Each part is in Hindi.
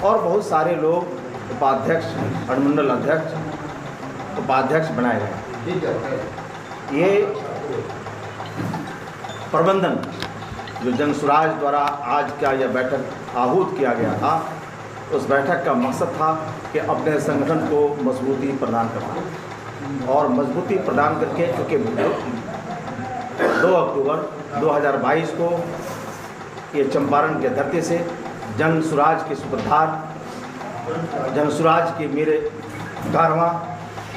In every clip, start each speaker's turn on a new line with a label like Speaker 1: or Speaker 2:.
Speaker 1: और बहुत सारे लोग उपाध्यक्ष, अनुमंडल अध्यक्ष, उपाध्यक्ष बनाए गए। ये प्रबंधन जो जनसुराज द्वारा आज का यह बैठक आहूत किया गया था, उस बैठक का मकसद था कि अपने संगठन को मजबूती प्रदान करना और मजबूती प्रदान करके, क्योंकि 2 अक्टूबर 2022 को ये चंपारण के धरती से जनसुराज के सूत्रधार, जनसुराज के मेरे कारवां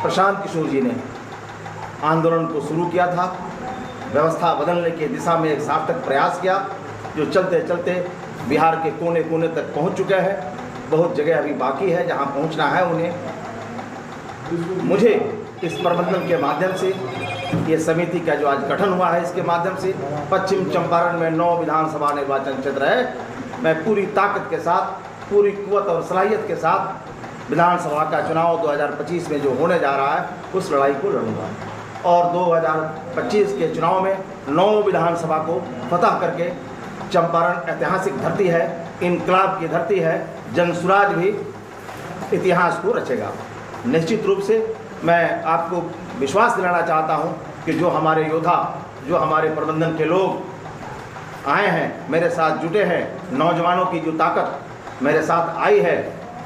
Speaker 1: प्रशांत किशोर जी ने आंदोलन को शुरू किया था। व्यवस्था बदलने की दिशा में एक सार्थक प्रयास किया, जो चलते चलते बिहार के कोने कोने तक पहुंच चुके हैं। बहुत जगह अभी बाकी है जहां पहुंचना है उन्हें। मुझे इस प्रबंधन के माध्यम से, ये समिति का जो आज गठन हुआ है, इसके माध्यम से पश्चिम चंपारण में 9 विधानसभा निर्वाचन क्षेत्र है। मैं पूरी ताकत के साथ, पूरी कुव्वत और सलाहियत के साथ विधानसभा का चुनाव 2025 में जो होने जा रहा है, उस लड़ाई को लड़ूंगा और 2025 के चुनाव में 9 विधानसभा को फतह करके, चंपारण ऐतिहासिक धरती है, इनकलाब की धरती है, जनसुराज भी इतिहास को रचेगा। निश्चित रूप से मैं आपको विश्वास दिलाना चाहता हूं कि जो हमारे योद्धा, जो हमारे प्रबंधन के लोग आए हैं, मेरे साथ जुटे हैं, नौजवानों की जो ताकत मेरे साथ आई है,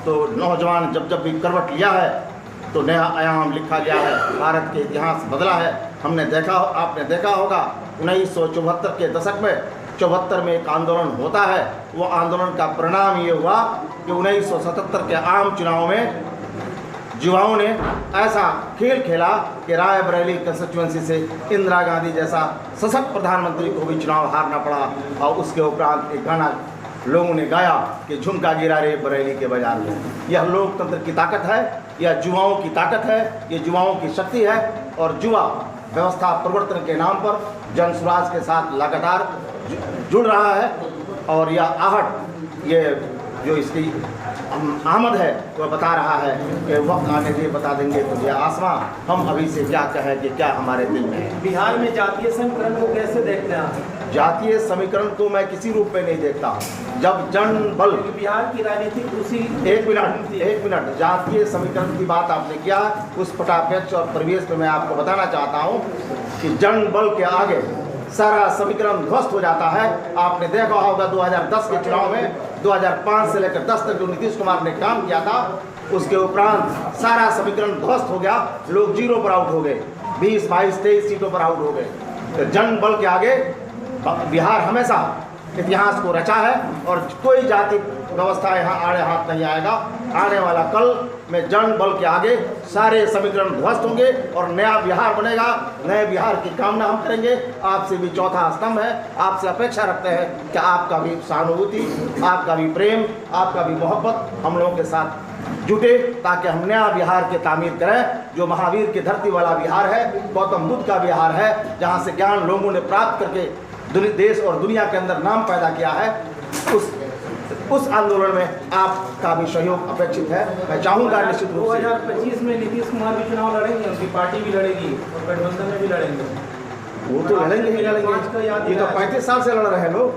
Speaker 1: तो नौजवान जब भी करवट लिया है तो नया आयाम लिखा गया है, भारत के इतिहास बदला है। हमने देखा, आपने देखा होगा 1974 के दशक में, 74 में एक आंदोलन होता है। वो आंदोलन का परिणाम ये हुआ कि 1977 के आम चुनाव में युवाओं ने ऐसा खेल खेला कि रायबरेली कंस्टिट्यूएंसी से इंदिरा गांधी जैसा सशक्त प्रधानमंत्री को भी चुनाव हारना पड़ा। और उसके उपरांत एक गाना लोगों ने गाया कि झुमका गिरा रे बरेली के बाजार में। यह लोकतंत्र की ताकत है, यह युवाओं की ताकत है, ये युवाओं की शक्ति है। और युवा व्यवस्था परिवर्तन के नाम पर जनसुराज के साथ लगातार जुड़ रहा है। और यह आहट, ये जो इसकी आमद है, वह बता रहा है कि वक्त आने के बता देंगे तुझे आसमां, हम अभी से क्या कहें कि क्या हमारे दिल में है।
Speaker 2: बिहार में जातीय समीकरण को कैसे देखते हैं?
Speaker 1: जातीय समीकरण को मैं किसी रूप में नहीं देखता हूँ। जब जन बल,
Speaker 2: बिहार की राजनीतिक उसी
Speaker 1: एक मिनट जातीय समीकरण की बात आपने किया, उस पटापेक्ष और परिवेश में मैं आपको बताना चाहता हूँ कि जन बल के आगे सारा समीकरण ध्वस्त हो जाता है। आपने देखा होगा 2010 के चुनाव में 2005 से लेकर 10 तक जो नीतीश कुमार ने काम किया था, उसके उपरांत सारा समीकरण ध्वस्त हो गया। लोग 0 पर आउट हो गए, 20, 22, 23 सीटों पर आउट हो गए। तो जन बल के आगे बिहार हमेशा इतिहास को रचा है और कोई जाति व्यवस्था यहाँ आड़े हाथ नहीं आएगा। आने वाला कल में जन बल के आगे सारे समीकरण ध्वस्त होंगे और नया बिहार बनेगा। नए बिहार की कामना हम करेंगे। आपसे भी चौथा स्तंभ है, आपसे अपेक्षा रखते हैं कि आपका भी सहानुभूति, आपका भी प्रेम, आपका भी मोहब्बत हम लोगों के साथ जुटे, ताकि हम नया बिहार की तामीर करें, जो महावीर की धरती वाला बिहार है, गौतम बुद्ध का बिहार है, जहाँ से ज्ञान लोगों ने प्राप्त करके देश और दुनिया के अंदर नाम पैदा किया है। उस आंदोलन में आपका भी सहयोग अपेक्षित है। मैं चाहूँगा निश्चित रूप से
Speaker 2: 2025 में नीतीश कुमार भी चुनाव लड़ेंगे, उनकी पार्टी भी लड़ेगी और गठबंधन में भी लड़ेंगे।
Speaker 1: वो तो लड़ेंगे ही लड़ेंगे। ये तो 35 साल से लड़ रहे हैं लोग।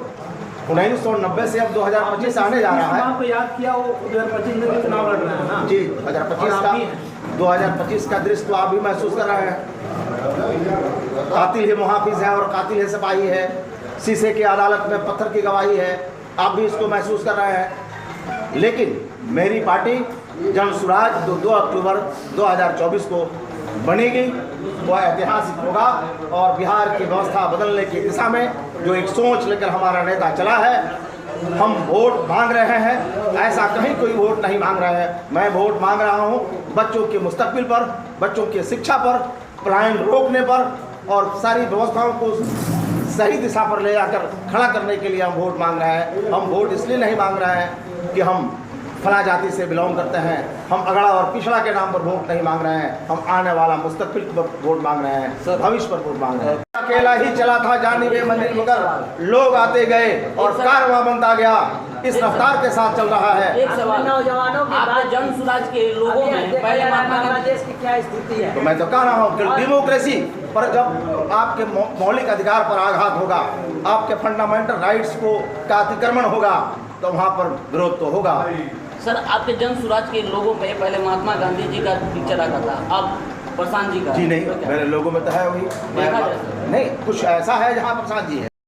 Speaker 1: 1990 से अब 2025 आने जा रहा है।
Speaker 2: आपको याद किया, वो 2025 में भी चुनाव लड़ रहे हैं ना?
Speaker 1: जी, 2025 का दृश्य तो आप भी महसूस कर रहे हैं। कातिल है मुहाफिज है और कातिल है सिपाही है। शीशे की अदालत में पत्थर की गवाही है, आप भी इसको महसूस कर रहे हैं। लेकिन मेरी पार्टी जनसुराज जो 2 अक्टूबर 2024 को बनेगी, वह ऐतिहासिक होगा और बिहार की व्यवस्था बदलने की दिशा में जो एक सोच लेकर हमारा नेता चला है, हम वोट मांग रहे हैं। ऐसा कहीं कोई वोट नहीं मांग रहे हैं। मैं वोट मांग रहा हूं बच्चों के मुस्तकबिल पर, बच्चों की शिक्षा पर, पलायन रोकने पर और सारी व्यवस्थाओं को सही दिशा पर ले जाकर खड़ा करने के लिए हम वोट मांग रहे हैं। हम वोट इसलिए नहीं मांग रहे हैं कि हम फला जाति से बिलोंग करते हैं, हम अगड़ा और पिछड़ा के नाम पर वोट नहीं मांग रहे हैं। हम आने वाला मुस्तकबिल पर वोट मांग रहे हैं, भविष्य पर वोट मांग रहे हैं। अकेला ही चला था जानिबे मंजिल, मगर लोग आते गए और कारवां बनता गया। इस रफ्तार के साथ चल रहा है।
Speaker 3: एक सवाल, नौजवानों की बात, जनसुराज के लोगों में पहले बांग्लादेश की क्या स्थिति है?
Speaker 1: तो मैं तो कह रहा हूँ कि डेमोक्रेसी पर जब आपके मौलिक अधिकार पर आघात होगा, आपके फंडामेंटल राइट्स को का अतिक्रमण होगा, तो वहाँ पर विरोध तो होगा।
Speaker 3: सर आपके जन स्वराज के लोगों पे पहले महात्मा गांधी जी का पिक्चर आता था, अब प्रशांत जी का
Speaker 1: जी नहीं,
Speaker 3: तो क्या?
Speaker 1: मेरे लोगों में तो है वही।
Speaker 3: देखा जाए।
Speaker 1: नहीं, कुछ ऐसा है जहाँ प्रसाद जी है।